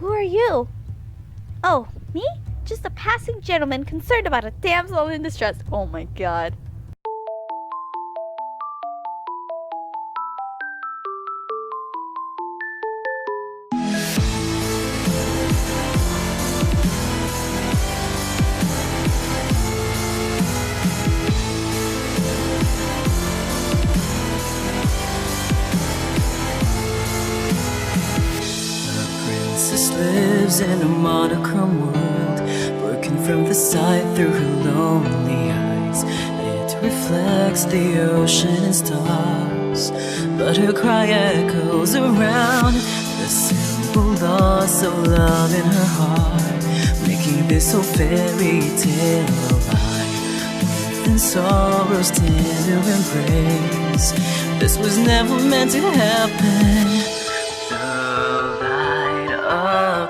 Who are you? Oh, me? Just a passing gentleman concerned about a damsel in distress. Oh my god. Lives in a monochrome world, broken from the sight through her lonely eyes. It reflects the ocean and stars, but her cry echoes around the simple loss of love in her heart, making this whole fairy tale alive. Within sorrow's tender embrace, this was never meant to happen.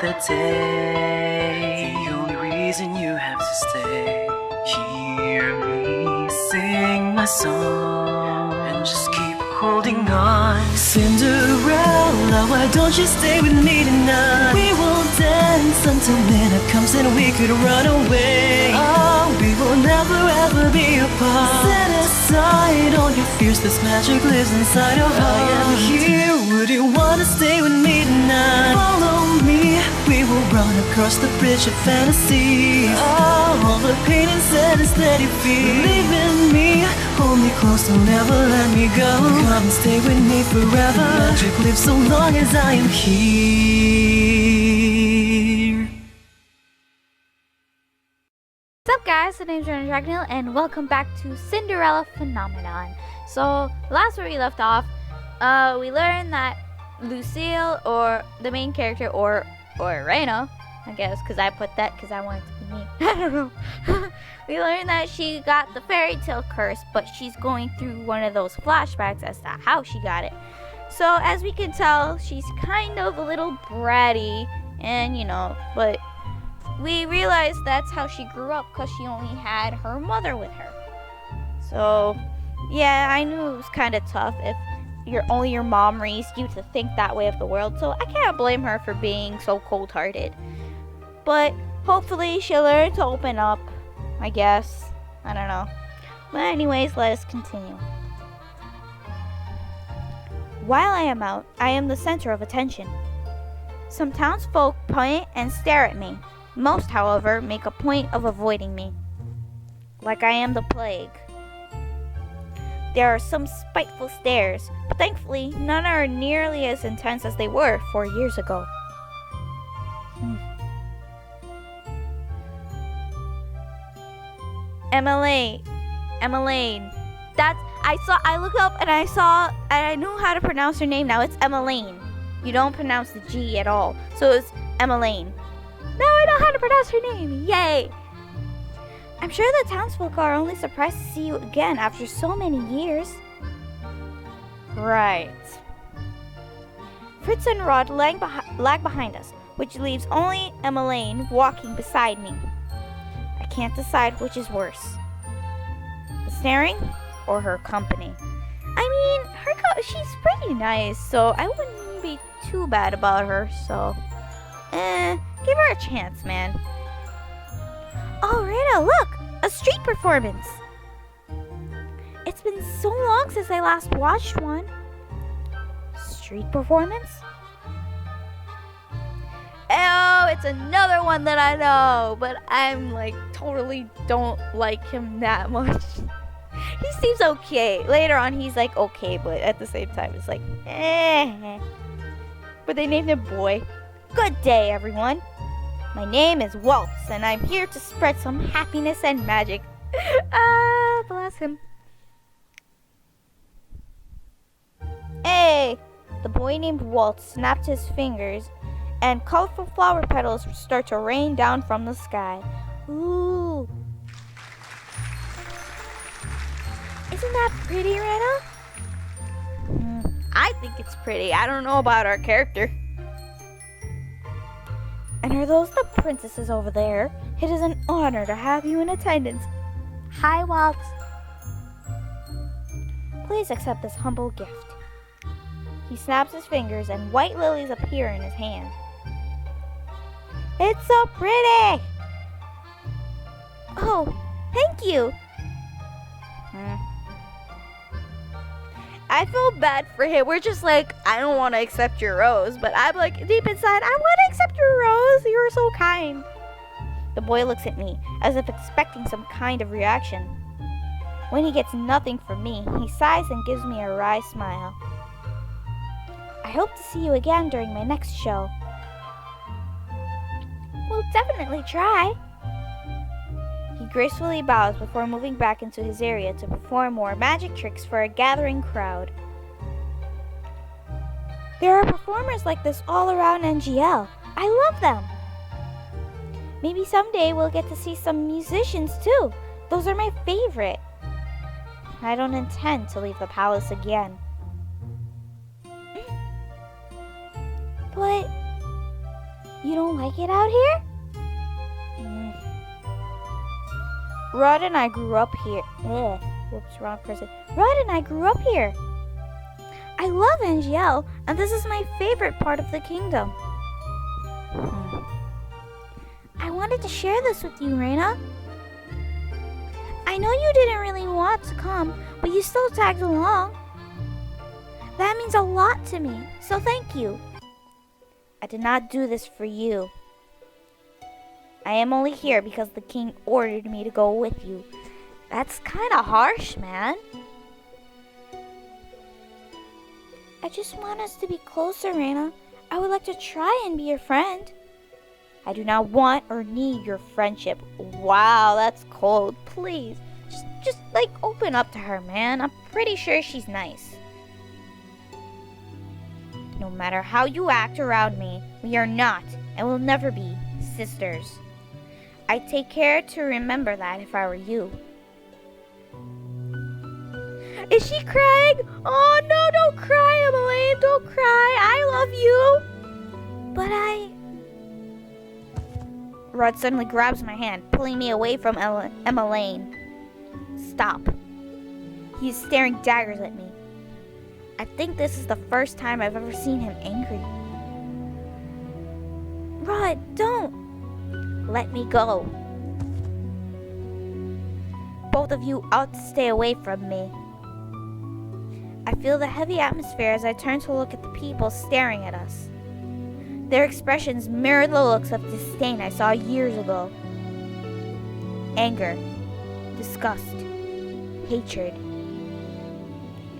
The day, the only reason you have to stay. Hear me sing my song and just keep holding on. Cinderella, why don't you stay with me tonight? We will dance until midnight comes and we could run away. Oh, we will never ever be apart. Set aside all your fears, this magic lives inside of us. I am here, would you wanna stay with me tonight? Follow me, we will run across the bridge of fantasy. Oh, all the pain and sadness that you feel, believe in me, hold me close, don't ever let me go. Come and stay with me forever. Magic lives so long as I am here. What's up guys, my name is Dragonhill and welcome back to Cinderella Phenomenon. So, last where we left off, we learned that Lucille, or the main character, or Reina, I guess, because I put that because I wanted to be me. I don't know. We learned that she got the Fairytale Curse, but she's going through one of those flashbacks as to how she got it. So, as we can tell, she's kind of a little bratty, and but we realized that's how she grew up because she only had her mother with her. So, yeah, I knew it was kind of tough if your mom raised you to think that way of the world, so I can't blame her for being so cold-hearted. But hopefully she'll learn to open up, I guess. I don't know. But anyways, let us continue. While I am out, I am the center of attention. Some townsfolk point and stare at me. Most, however, make a point of avoiding me, like I am the plague. There are some spiteful stares, but thankfully none are nearly as intense as they were 4 years ago. Emmeline. I looked up and I knew how to pronounce her name now. It's Emmeline. You don't pronounce the G at all. So it's Emmeline. Now I know how to pronounce her name. Yay! I'm sure the townsfolk are only surprised to see you again after so many years. Right. Fritz and Rod lag behind us, which leaves only Emmeline walking beside me. I can't decide which is worse. The staring or her company. I mean, she's pretty nice, so I wouldn't be too bad about her, so... give her a chance, man. Oh, Rita, look! A street performance! It's been so long since I last watched one. Street performance? Oh, it's another one that I know, but I'm totally don't like him that much. He seems okay. Later on, he's okay, but at the same time, it's But they named him Boy. Good day, everyone. My name is Waltz, and I'm here to spread some happiness and magic. Bless him. Hey! The boy named Waltz snapped his fingers, and colorful flower petals start to rain down from the sky. Ooh! Isn't that pretty, Rena? I think it's pretty. I don't know about our character. And are those the princesses over there? It is an honor to have you in attendance. Hi, Waltz. Please accept this humble gift. He snaps his fingers and white lilies appear in his hand. It's so pretty! Oh, thank you! I feel bad for him. We're just like, I don't want to accept your rose, but I'm like, deep inside, I want to accept your rose. You're so kind. The boy looks at me, as if expecting some kind of reaction. When he gets nothing from me, he sighs and gives me a wry smile. I hope to see you again during my next show. We'll definitely try. He gracefully bows before moving back into his area to perform more magic tricks for a gathering crowd. There are performers like this all around Angielle. I love them. Maybe someday we'll get to see some musicians too. Those are my favorite. I don't intend to leave the palace again. But you don't like it out here? Rod and I grew up here. Whoops, wrong person. Rod and I grew up here. I love Angielle, and this is my favorite part of the kingdom. I wanted to share this with you, Reina. I know you didn't really want to come, but you still tagged along. That means a lot to me, so thank you. I did not do this for you. I am only here because the king ordered me to go with you. That's kind of harsh, man. I just want us to be closer, Reina. I would like to try and be your friend. I do not want or need your friendship. Wow, that's cold. Please, just like open up to her, man. I'm pretty sure she's nice. No matter how you act around me, we are not and will never be sisters. I'd take care to remember that if I were you. Is she crying? Oh no, don't cry, Emmeline. Don't cry. I love you. But Rod suddenly grabs my hand, pulling me away from Emmeline. Stop. He's staring daggers at me. I think this is the first time I've ever seen him angry. Rod, don't. Let me go. Both of you ought to stay away from me. I feel the heavy atmosphere as I turn to look at the people staring at us. Their expressions mirror the looks of disdain I saw years ago. Anger, disgust, hatred.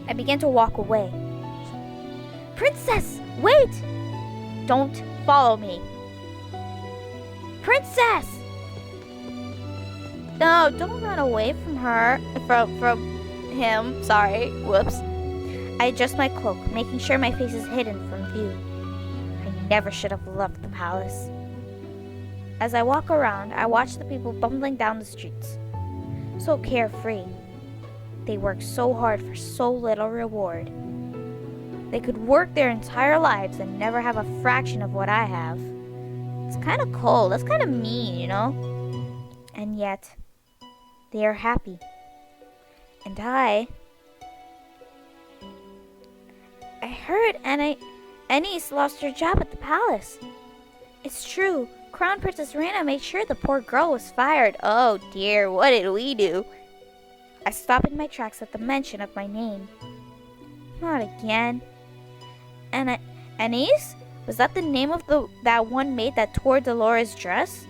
I began to walk away. Princess, wait! Don't follow me. Princess! No, don't run away from her. From him. Sorry. Whoops. I adjust my cloak, making sure my face is hidden from view. I never should have left the palace. As I walk around, I watch the people bumbling down the streets. So carefree. They work so hard for so little reward. They could work their entire lives and never have a fraction of what I have. It's kind of cold. That's kind of mean, you know? And yet, they are happy. And I heard Anise lost her job at the palace. It's true. Crown Princess Reina made sure the poor girl was fired. Oh dear, what did we do? I stop in my tracks at the mention of my name. Not again. Anise? Was that the name of that one maid that tore Dolores' dress?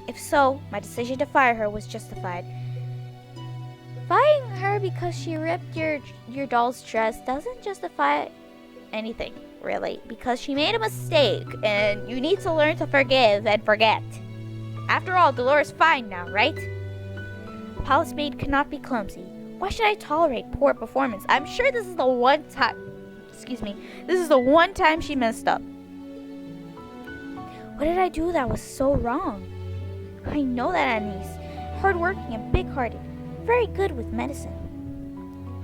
If so, my decision to fire her was justified. Firing her because she ripped your doll's dress doesn't justify anything, really, because she made a mistake, and you need to learn to forgive and forget. After all, Dolores is fine now, right? A palace maid cannot be clumsy. Why should I tolerate poor performance? I'm sure this is the one time... This is the one time she messed up. What did I do that was so wrong? I know that Anise, hardworking and big-hearted, very good with medicine.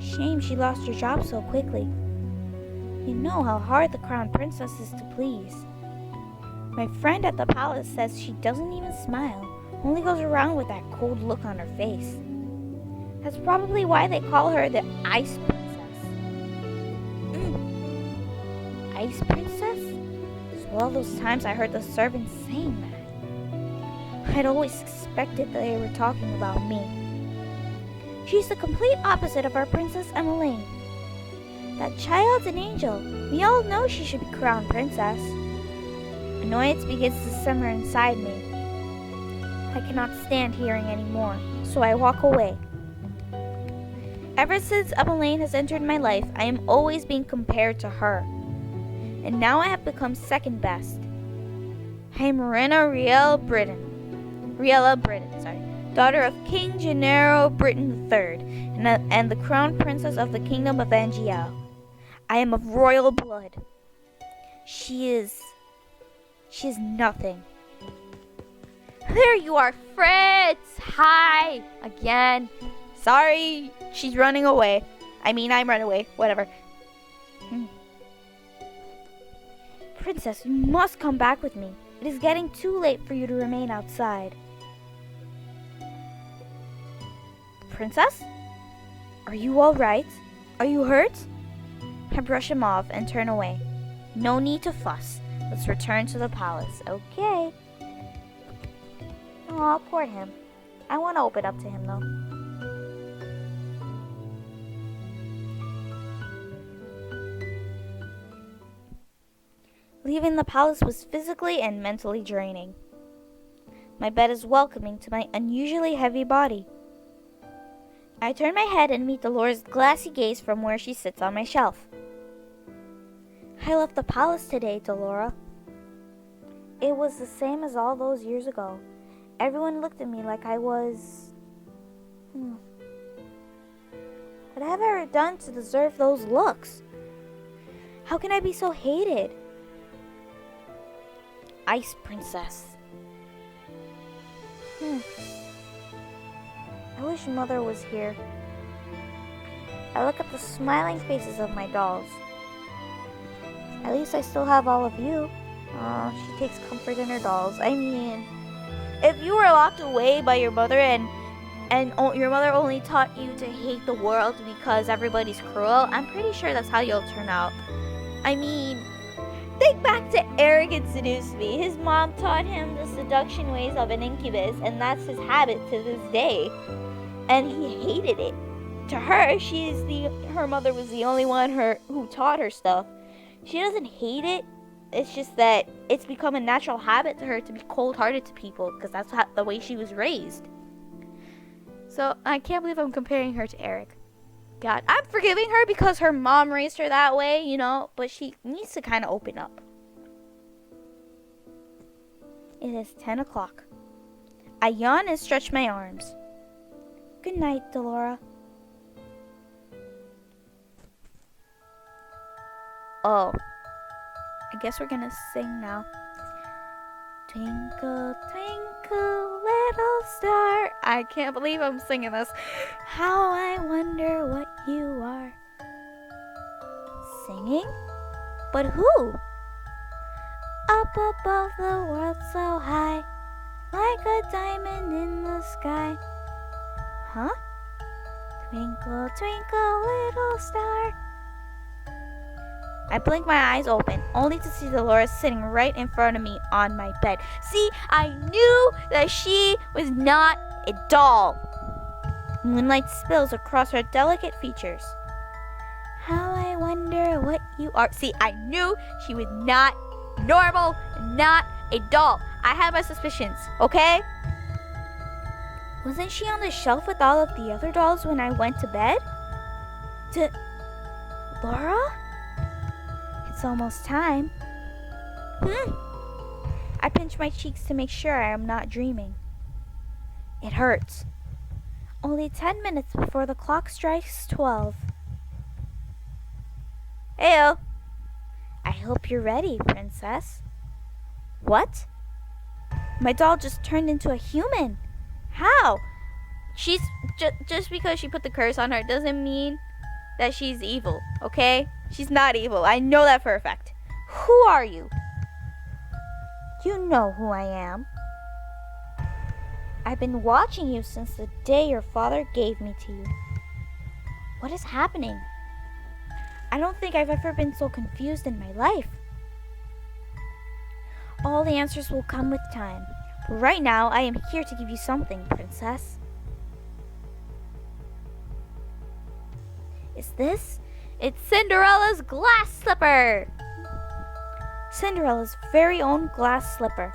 Shame she lost her job so quickly. You know how hard the crown princess is to please. My friend at the palace says she doesn't even smile, only goes around with that cold look on her face. That's probably why they call her the Ice Princess. Ice Princess? Well, those times I heard the servants saying that, I'd always suspected that they were talking about me. She's the complete opposite of our Princess Emmeline. That child's an angel. We all know she should be crowned princess. Annoyance begins to simmer inside me. I cannot stand hearing any more, so I walk away. Ever since Emmeline has entered my life, I am always being compared to her. And now I have become second best. I am Riella Britain, daughter of King Gennaro Britain III, and the crowned princess of the kingdom of Angielle. I am of royal blood. She is nothing. There you are, Fritz! Hi! Again. Sorry, she's running away. I'm running away. Whatever. Princess, you must come back with me. It is getting too late for you to remain outside. Princess? Are you all right? Are you hurt? I brush him off and turn away. No need to fuss. Let's return to the palace. Okay. Aw, poor him. I want to open up to him, though. Leaving the palace was physically and mentally draining. My bed is welcoming to my unusually heavy body. I turn my head and meet Dolores' glassy gaze from where she sits on my shelf. I left the palace today, Dolora. It was the same as all those years ago. Everyone looked at me like I was... What have I ever done to deserve those looks? How can I be so hated? Ice Princess. I wish Mother was here. I look at the smiling faces of my dolls. At least I still have all of you. She takes comfort in her dolls. If you were locked away by your mother and your mother only taught you to hate the world because everybody's cruel, I'm pretty sure that's how you'll turn out. Think back to Eric and Seduce Me. His mom taught him the seduction ways of an incubus, and that's his habit to this day. And he hated it. To her, her mother was the only one who taught her stuff. She doesn't hate it. It's just that it's become a natural habit to her to be cold-hearted to people because that's the way she was raised. So I can't believe I'm comparing her to Eric. God, I'm forgiving her because her mom raised her that way, but she needs to kind of open up. It is 10 o'clock. I yawn and stretch my arms. Good night, Dolora. Oh, I guess we're gonna sing now. Twinkle, twinkle, little star. I can't believe I'm singing this. How I wonder what you are. Singing? But who? Up above the world so high, like a diamond in the sky. Huh? Twinkle, twinkle, little star. I blink my eyes open, only to see Dolores sitting right in front of me on my bed. See, I knew that she was not a doll. Moonlight spills across her delicate features. How I wonder what you are. See, I knew she was not normal, not a doll. I had my suspicions, okay? Wasn't she on the shelf with all of the other dolls when I went to bed? Laura? It's almost time. I pinch my cheeks to make sure I am not dreaming. It hurts. Only 10 minutes before the clock strikes 12. Heyo. I hope you're ready, Princess. What? My doll just turned into a human. How? She's just because she put the curse on her doesn't mean that she's evil, okay? She's not evil. I know that for a fact. Who are you? You know who I am. I've been watching you since the day your father gave me to you. What is happening? I don't think I've ever been so confused in my life. All the answers will come with time. But right now, I am here to give you something, princess. Is this? It's Cinderella's glass slipper! Cinderella's very own glass slipper.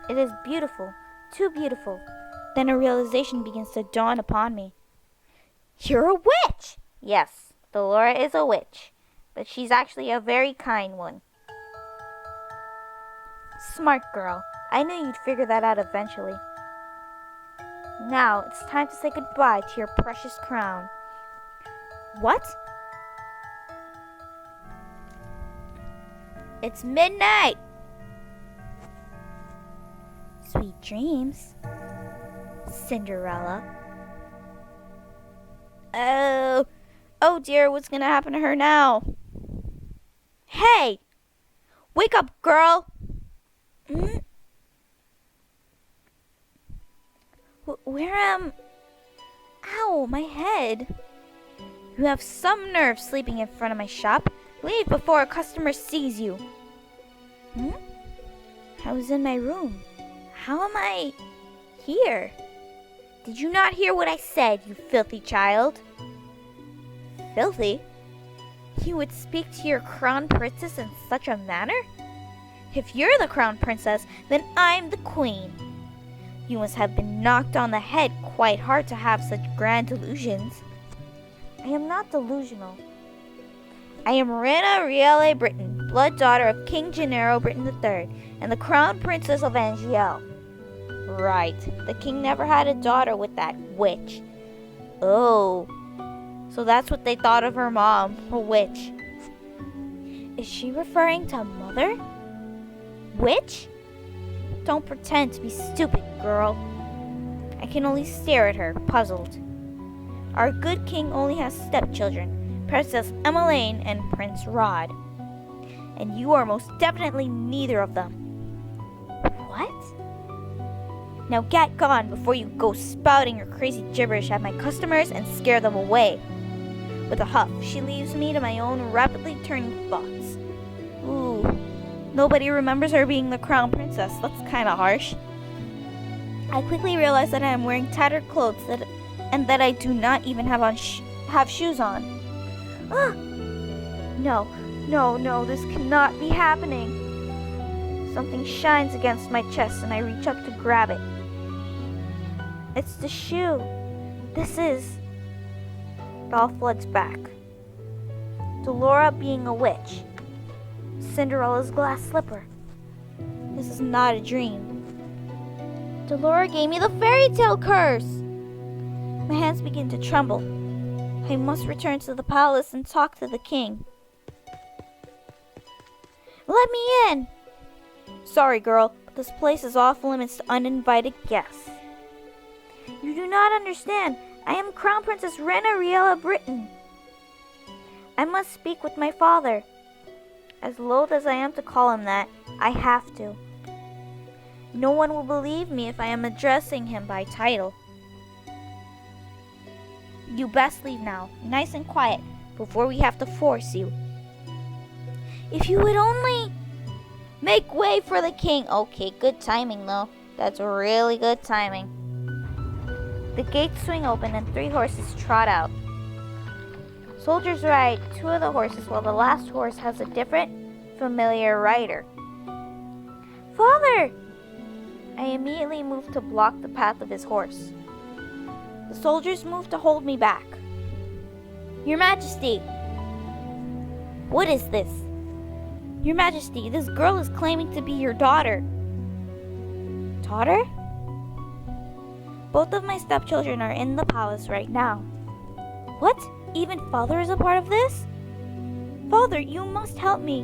It is beautiful, too beautiful. Then a realization begins to dawn upon me. You're a witch! Yes, Dolora is a witch, but she's actually a very kind one. Smart girl. I knew you'd figure that out eventually. Now, it's time to say goodbye to your precious crown. What? It's midnight! Sweet dreams, Cinderella. Oh dear, what's gonna happen to her now? Hey! Wake up, girl! Where am... Ow, my head. You have some nerve sleeping in front of my shop. Leave before a customer sees you. I was in my room. How am I here? Did you not hear what I said, you filthy child? Filthy? You would speak to your crown princess in such a manner? If you're the crown princess, then I'm the queen. You must have been knocked on the head quite hard to have such grand delusions. I am not delusional. I am Rena Riele Britain, blood daughter of King Gennaro Britain III, and the crown princess of Angielle. Right, the king never had a daughter with that witch. Oh, so that's what they thought of her mom, a witch. Is she referring to mother? Witch? Don't pretend to be stupid, girl. I can only stare at her, puzzled. Our good king only has stepchildren, Princess Emmeline and Prince Rod. And you are most definitely neither of them. What? Now get gone before you go spouting your crazy gibberish at my customers and scare them away. With a huff, she leaves me to my own rapidly turning thoughts. Ooh, nobody remembers her being the crown princess. That's kind of harsh. I quickly realize that I am wearing tattered clothes and that I do not even have shoes on. Ah! No, this cannot be happening. Something shines against my chest and I reach up to grab it. It's the shoe. This is... It all floods back. Dolora being a witch. Cinderella's glass slipper. This is not a dream. Dolora gave me the Fairytale Curse! My hands begin to tremble. I must return to the palace and talk to the king. Let me in! Sorry, girl, but this place is off limits to uninvited guests. You do not understand. I am Crown Princess Rena Riele Britain. I must speak with my father. As loath as I am to call him that, I have to. No one will believe me if I am addressing him by title. You best leave now, nice and quiet, before we have to force you. If you would only make way for the king. Okay, good timing though. That's really good timing. The gates swing open and 3 horses trot out. Soldiers ride 2 of the horses while the last horse has a different, familiar rider. Father! I immediately move to block the path of his horse. The soldiers move to hold me back. Your Majesty! What is this? Your Majesty, this girl is claiming to be your daughter. Daughter? Both of my stepchildren are in the palace right now. What? Even father is a part of this? Father, you must help me.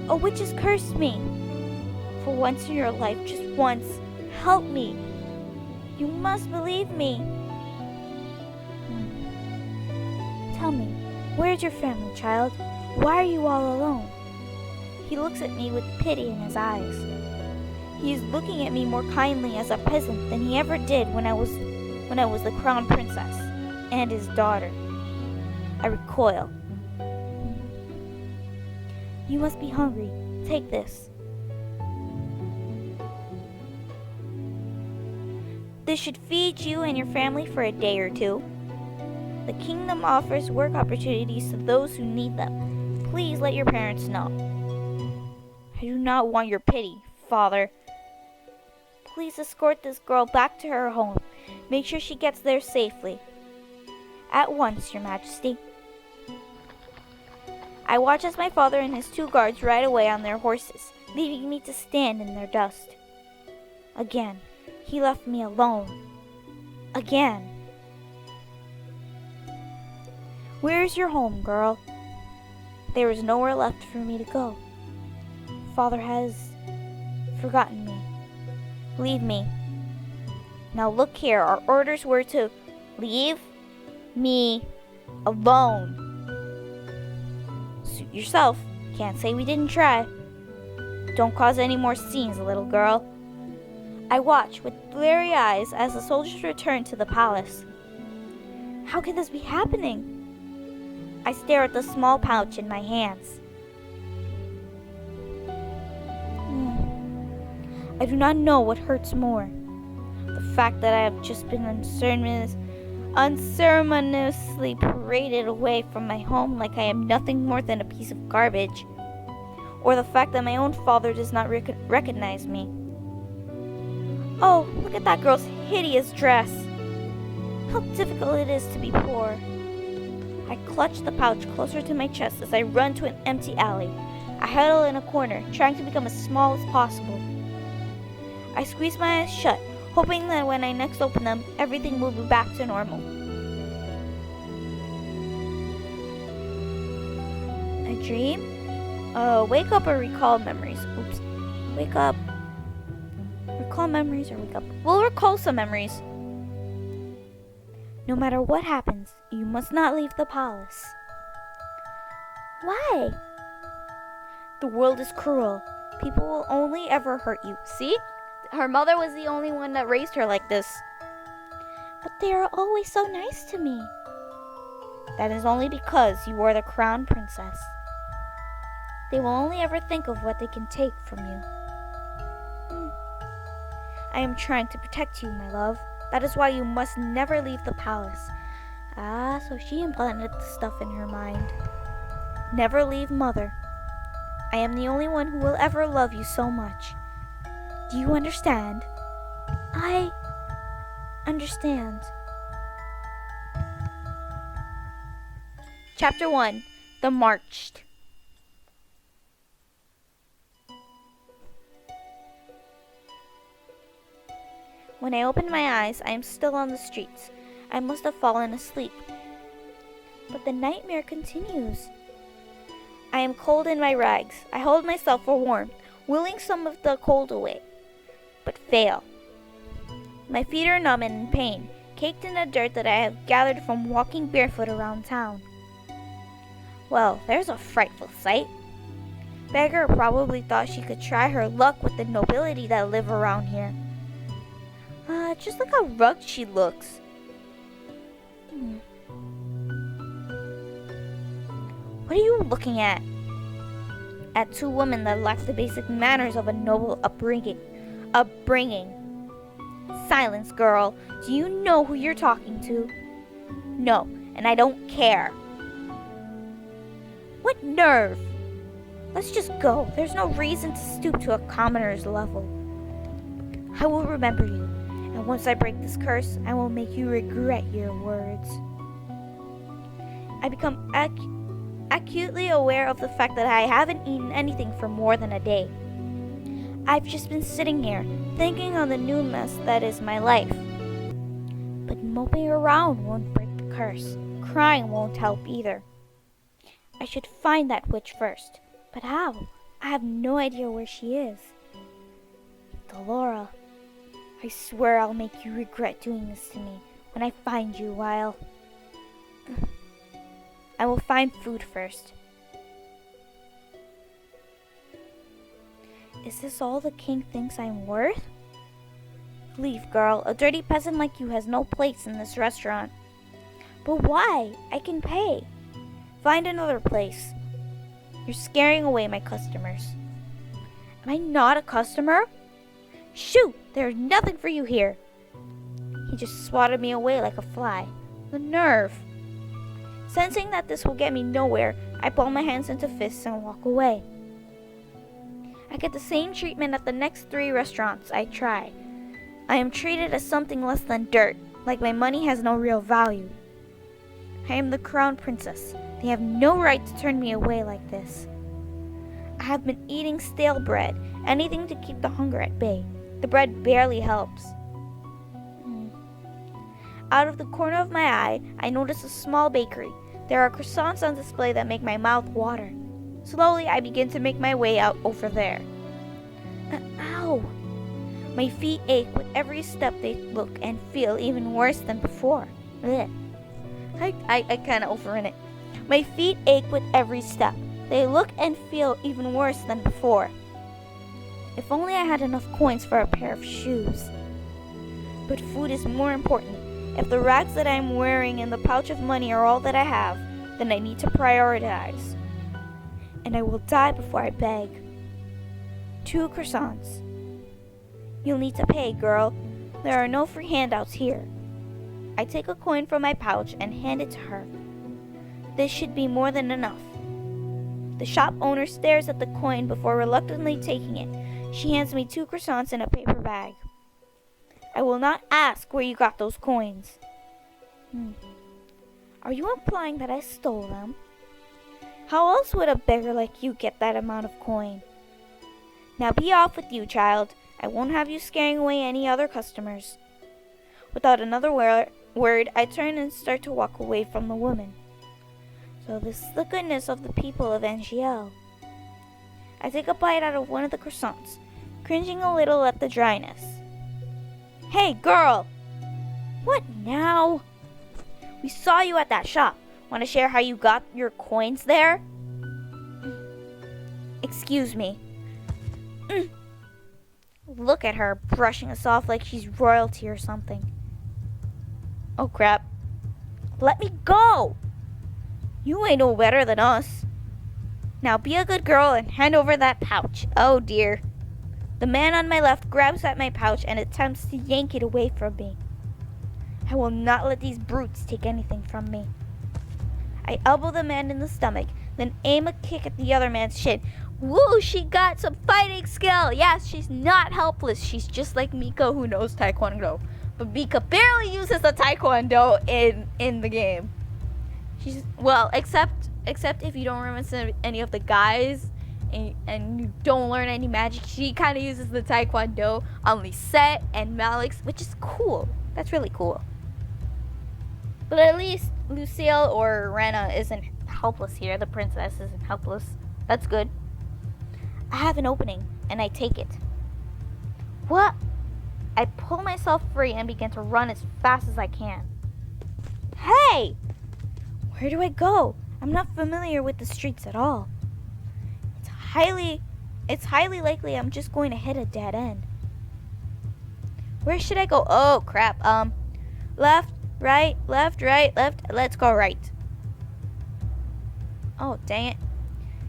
A witch has cursed me. For once in your life, just once, help me. You must believe me. Tell me, where's your family, child? Why are you all alone? He looks at me with pity in his eyes. He is looking at me more kindly as a peasant than he ever did when I was the crown princess and his daughter. I recoil. You must be hungry. Take this. This should feed you and your family for a day or two. The kingdom offers work opportunities to those who need them. Please let your parents know. I do not want your pity, Father. Please escort this girl back to her home. Make sure she gets there safely. At once, Your Majesty. I watch as my father and his 2 guards ride away on their horses, leaving me to stand in their dust. Again, he left me alone. Again. Where is your home, girl? There is nowhere left for me to go. Father has forgotten me. Leave me. Now look here, our orders were to leave me alone. Suit yourself. Can't say we didn't try. Don't cause any more scenes, little girl. I watch with bleary eyes as the soldiers return to the palace. How can this be happening? I stare at the small pouch in my hands. I do not know what hurts more. The fact that I have just been unceremoniously paraded away from my home like I am nothing more than a piece of garbage, or the fact that my own father does not recognize me. Oh, look at that girl's hideous dress. How difficult it is to be poor. I clutch the pouch closer to my chest as I run to an empty alley. I huddle in a corner, trying to become as small as possible. I squeeze my eyes shut, hoping that when I next open them, everything will be back to normal. A dream? Wake up or recall memories. Oops. Wake up. Recall memories or wake up. We'll recall some memories. No matter what happens, you must not leave the palace. Why? The world is cruel. People will only ever hurt you. See? Her mother was the only one that raised her like this. But they are always so nice to me. That is only because you are the crown princess. They will only ever think of what they can take from you. I am trying to protect you, my love. That is why you must never leave the palace. Ah, so she implanted the stuff in her mind. Never leave mother. I am the only one who will ever love you so much. Do you understand? I understand. Chapter 1. The Marched. When I open my eyes, I am still on the streets. I must have fallen asleep. But the nightmare continues. I am cold in my rags. I hold myself for warmth, willing some of the cold away, but fail. My feet are numb and in pain, caked in the dirt that I have gathered from walking barefoot around town. Well, there's a frightful sight. Beggar probably thought she could try her luck with the nobility that live around here. Just look how rugged she looks. What are you looking at? At 2 women that lack the basic manners of a noble upbringing. Silence, girl. Do you know who you're talking to? No, and I don't care. What nerve! Let's just go. There's no reason to stoop to a commoner's level. I will remember you, and once I break this curse, I will make you regret your words. I become acutely aware of the fact that I haven't eaten anything for more than a day. I've just been sitting here, thinking on the new mess that is my life. But moping around won't break the curse. Crying won't help either. I should find that witch first. But how? I have no idea where she is. Delora, I swear I'll make you regret doing this to me when I find you, while... I will find food first. Is this all the king thinks I'm worth? Leave, girl. A dirty peasant like you has no place in this restaurant. But why? I can pay. Find another place. You're scaring away my customers. Am I not a customer? Shoot! There's nothing for you here. He just swatted me away like a fly. The nerve. Sensing that this will get me nowhere, I ball my hands into fists and walk away. I get the same treatment at the next 3 restaurants I try. I am treated as something less than dirt, like my money has no real value. I am the crown princess. They have no right to turn me away like this. I have been eating stale bread, anything to keep the hunger at bay. The bread barely helps. Out of the corner of my eye, I notice a small bakery. There are croissants on display that make my mouth water. Slowly, I begin to make my way out over there. Ow! My feet ache with every step. They look and feel even worse than before. Ugh. I kind of overran it. My feet ache with every step. They look and feel even worse than before. If only I had enough coins for a pair of shoes. But food is more important. If the rags that I am wearing and the pouch of money are all that I have, then I need to prioritize. And I will die before I beg. 2 croissants. You'll need to pay, girl. There are no free handouts here. I take a coin from my pouch and hand it to her. This should be more than enough. The shop owner stares at the coin before reluctantly taking it. She hands me 2 croissants in a paper bag. I will not ask where you got those coins. Are you implying that I stole them? How else would a beggar like you get that amount of coin? Now be off with you, child. I won't have you scaring away any other customers. Without another word, I turn and start to walk away from the woman. So this is the goodness of the people of Angielle. I take a bite out of one of the croissants, cringing a little at the dryness. Hey, girl! What now? We saw you at that shop. Want to share how you got your coins there? Excuse me. Look at her, brushing us off like she's royalty or something. Oh, crap. Let me go! You ain't no better than us. Now be a good girl and hand over that pouch. Oh, dear. The man on my left grabs at my pouch and attempts to yank it away from me. I will not let these brutes take anything from me. I elbow the man in the stomach, then aim a kick at the other man's shin. Woo, she got some fighting skill. Yes, she's not helpless. She's just like Mika, who knows Taekwondo. But Mika barely uses the Taekwondo in the game. She's, well, except if you don't remember any of the guys and you don't learn any magic, she kind of uses the Taekwondo on Lisette and Malix, which is cool. That's really cool. But at least Lucille or Rena isn't helpless here. The princess isn't helpless. That's good. I have an opening, and I take it. What? I pull myself free and begin to run as fast as I can. Hey! Where do I go? I'm not familiar with the streets at all. It's highly likely I'm just going to hit a dead end. Where should I go? Oh, crap. Left, right, left, right, left. Let's go right. Oh, dang it.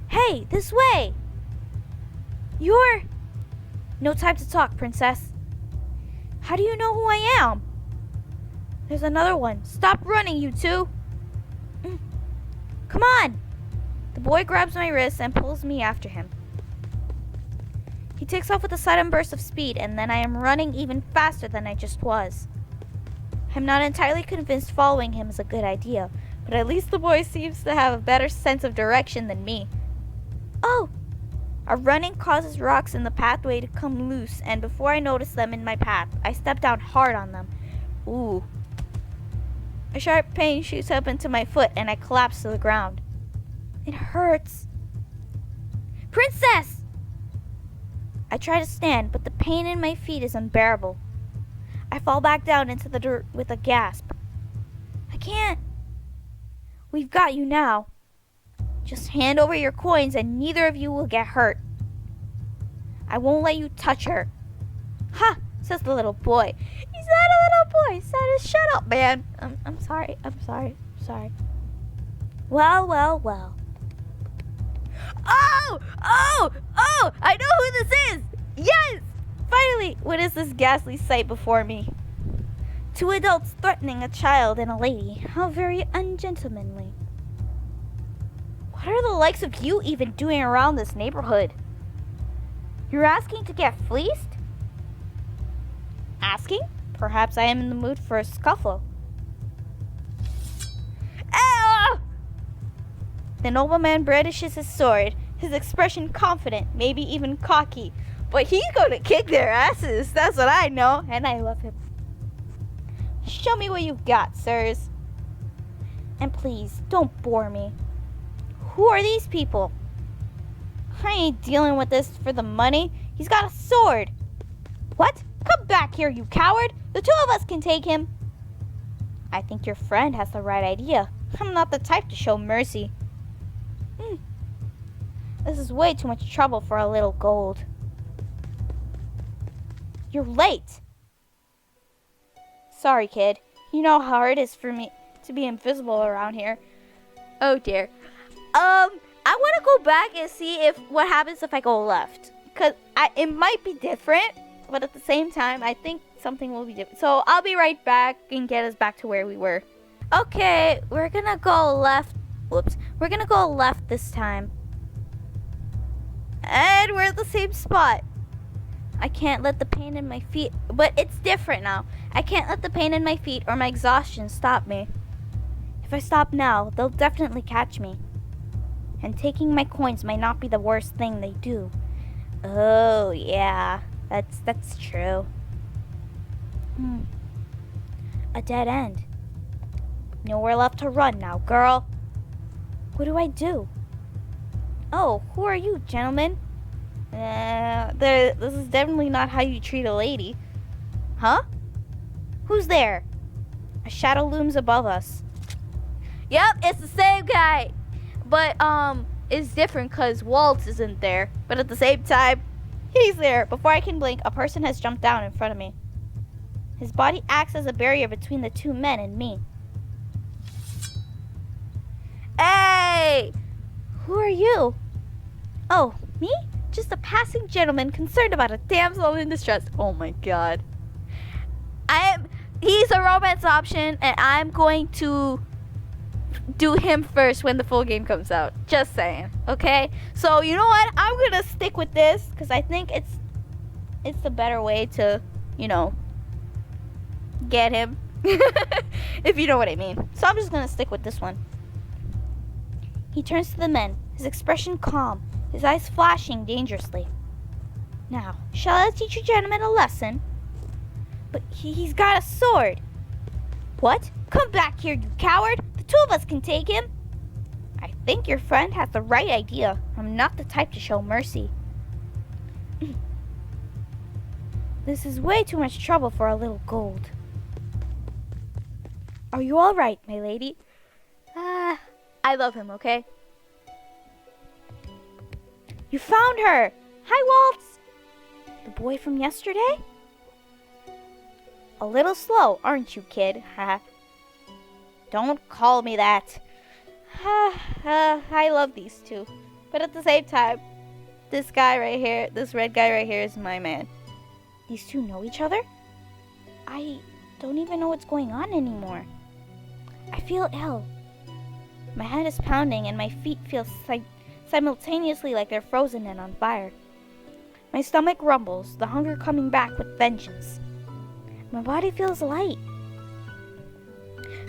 Hey, this way! You're... No time to talk, princess. How do you know who I am? There's another one. Stop running, you two. Come on! The boy grabs my wrist and pulls me after him. He takes off with a sudden burst of speed, and then I am running even faster than I just was. I'm not entirely convinced following him is a good idea, but at least the boy seems to have a better sense of direction than me. Oh! Our running causes rocks in the pathway to come loose, and before I notice them in my path, I step down hard on them. Ooh. A sharp pain shoots up into my foot, and I collapse to the ground. It hurts. Princess! I try to stand, but the pain in my feet is unbearable. I fall back down into the dirt with a gasp. I can't. We've got you now. Just hand over your coins and neither of you will get hurt. I won't let you touch her. Ha! Says the little boy. He's not a little boy. Says, shut up, man. I'm sorry. Well. Oh! Oh! Oh! I know who this is! Yes! Finally! What is this ghastly sight before me? Two adults threatening a child and a lady. How very ungentlemanly. What are the likes of you even doing around this neighborhood? You're asking to get fleeced? Asking? Perhaps I am in the mood for a scuffle. Ah! The nobleman brandishes his sword, his expression confident, maybe even cocky. But he's gonna kick their asses, that's what I know, and I love him. Show me what you've got, sirs. And please, don't bore me. Who are these people? I ain't dealing with this for the money. He's got a sword. What? Come back here, you coward. The two of us can take him. I think your friend has the right idea. I'm not the type to show mercy. This is way too much trouble for a little gold. You're late. Sorry, kid. You know how hard it is for me to be invisible around here. Oh dear. I want to go back and see if what happens if I go left. Because it might be different, but at the same time, I think something will be different. So I'll be right back and get us back to where we were. Okay, we're going to go left. Whoops. We're going to go left this time. And we're at the same spot. I can't let the pain in my feet, but it's different now. I can't let the pain in my feet or my exhaustion stop me. If I stop now, they'll definitely catch me. And taking my coins might not be the worst thing they do. Oh, yeah. That's true. A dead end. Nowhere left to run now, girl. What do I do? Oh, who are you, gentlemen? This is definitely not how you treat a lady. Huh? Who's there? A shadow looms above us. Yep, it's the same guy. But, it's different because Waltz isn't there. But at the same time, he's there. Before I can blink, a person has jumped down in front of me. His body acts as a barrier between the two men and me. Hey! Who are you? Oh, me? Just a passing gentleman concerned about a damsel in distress. Oh my god. He's a romance option, and I'm going to do him first when the full game comes out. Just saying, okay? So, you know what? I'm gonna stick with this, because I think it's the better way to, get him. If you know what I mean. So I'm just gonna stick with this one. He turns to the men, his expression calm, his eyes flashing dangerously. Now, shall I teach you gentlemen a lesson? But he's got a sword. What? Come back here, you coward! The two of us can take him. I think your friend has the right idea. I'm not the type to show mercy. This is way too much trouble for a little gold. Are you all right, my lady? I love him, okay? You found her! Hi, Waltz! The boy from yesterday? A little slow, aren't you, kid? Don't call me that. I love these two. But at the same time, this guy right here, this red guy right here is my man. These two know each other? I don't even know what's going on anymore. I feel ill. My head is pounding and my feet feel simultaneously like they're frozen and on fire. My stomach rumbles, the hunger coming back with vengeance. My body feels light.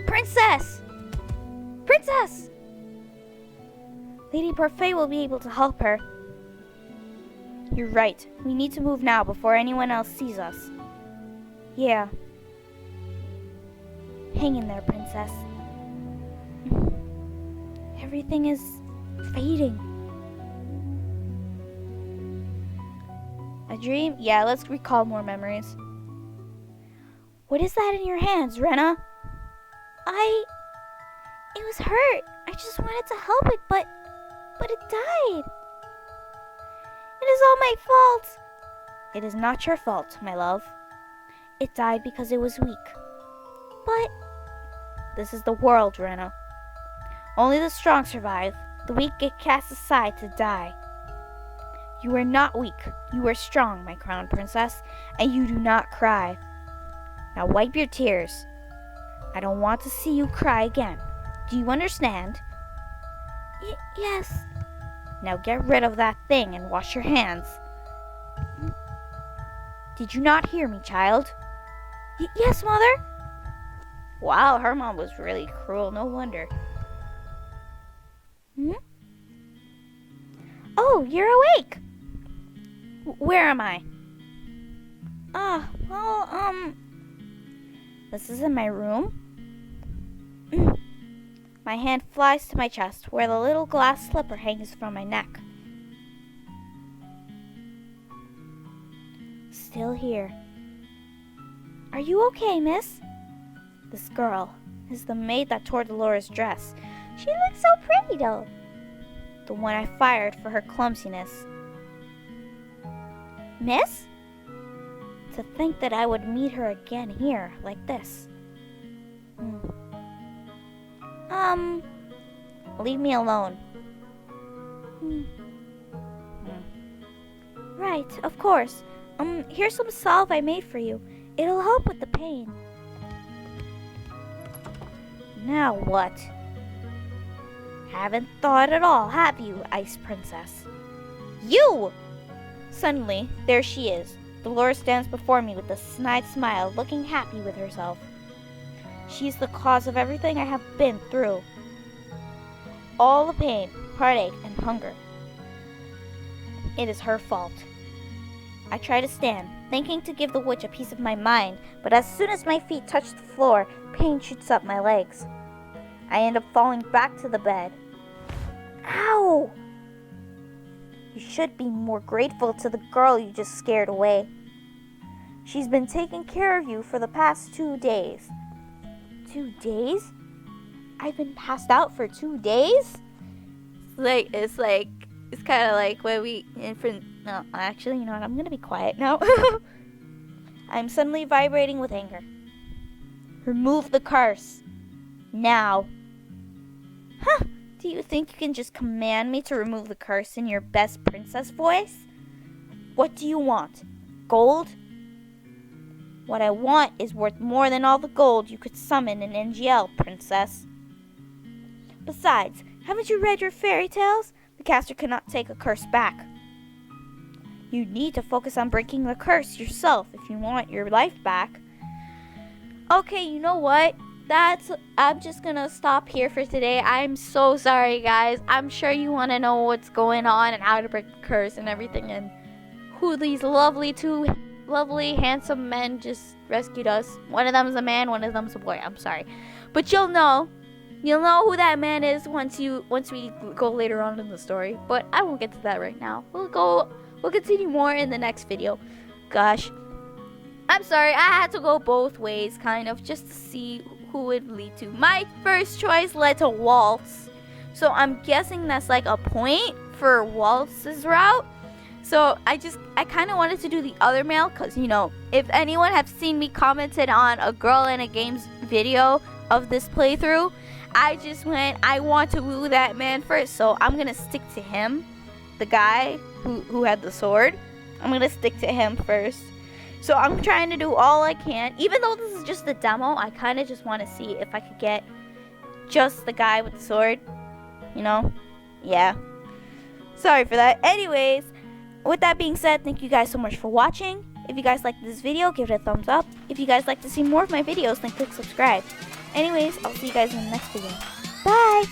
Princess! Princess! Lady Parfait will be able to help her. You're right. We need to move now before anyone else sees us. Yeah. Hang in there, Princess. Everything is fading. A dream? Yeah, let's recall more memories. What is that in your hands, Rena? It was hurt. I just wanted to help it, but it died. It is all my fault. It is not your fault, my love. It died because it was weak. But this is the world, Rena. Only the strong survive. The weak get cast aside to die. You are not weak. You are strong, my crown princess, and you do not cry. Now wipe your tears. I don't want to see you cry again. Do you understand? Yes. Now get rid of that thing and wash your hands. Did you not hear me, child? Yes, Mother. Wow, her mom was really cruel. No wonder. Oh, you're awake. Where am I? This is in my room. My hand flies to my chest, where the little glass slipper hangs from my neck. Still here. Are you okay, miss? This girl is the maid that tore Dolores' dress. She looks so pretty, though. The one I fired for her clumsiness. Miss? To think that I would meet her again here, like this. Leave me alone. Right, of course. Here's some salve I made for you. It'll help with the pain. Now what? Haven't thought at all, have you, Ice Princess? You! Suddenly, there she is. Dolores stands before me with a snide smile, looking happy with herself. She's the cause of everything I have been through. All the pain, heartache, and hunger. It is her fault. I try to stand, thinking to give the witch a piece of my mind, but as soon as my feet touch the floor, pain shoots up my legs. I end up falling back to the bed. Ow! You should be more grateful to the girl you just scared away. She's been taking care of you for the past 2 days. 2 days? I've been passed out for 2 days? It's kind of like when no, actually, you know what? I'm going to be quiet now. I'm suddenly vibrating with anger. Remove the curse. Now. Huh? Do you think you can just command me to remove the curse in your best princess voice? What do you want? Gold? What I want is worth more than all the gold you could summon in Angielle, princess. Besides, haven't you read your fairy tales? The caster cannot take a curse back. You need to focus on breaking the curse yourself if you want your life back. Okay, you know what? I'm just gonna stop here for today. I'm so sorry, guys. I'm sure you want to know what's going on and how to break the curse and everything, and who these two lovely, handsome men just rescued us. One of them's a man, one of them's a boy. I'm sorry, but you'll know who that man is once we go later on in the story. But I won't get to that right now. We'll continue more in the next video. Gosh, I'm sorry. I had to go both ways, kind of, just to see who would lead to. My first choice led to Waltz, so I'm guessing that's like a point for Waltz's route. So I kind of wanted to do the other male, because, you know, if anyone have seen me commented on a Girl in a Game's video of this playthrough, I want to woo that man first, so I'm going to stick to him, the guy who had the sword. I'm going to stick to him first. So I'm trying to do all I can. Even though this is just the demo, I kind of just want to see if I could get just the guy with the sword. You know? Yeah. Sorry for that. Anyways, with that being said, thank you guys so much for watching. If you guys liked this video, give it a thumbs up. If you guys like to see more of my videos, then click subscribe. Anyways, I'll see you guys in the next video. Bye!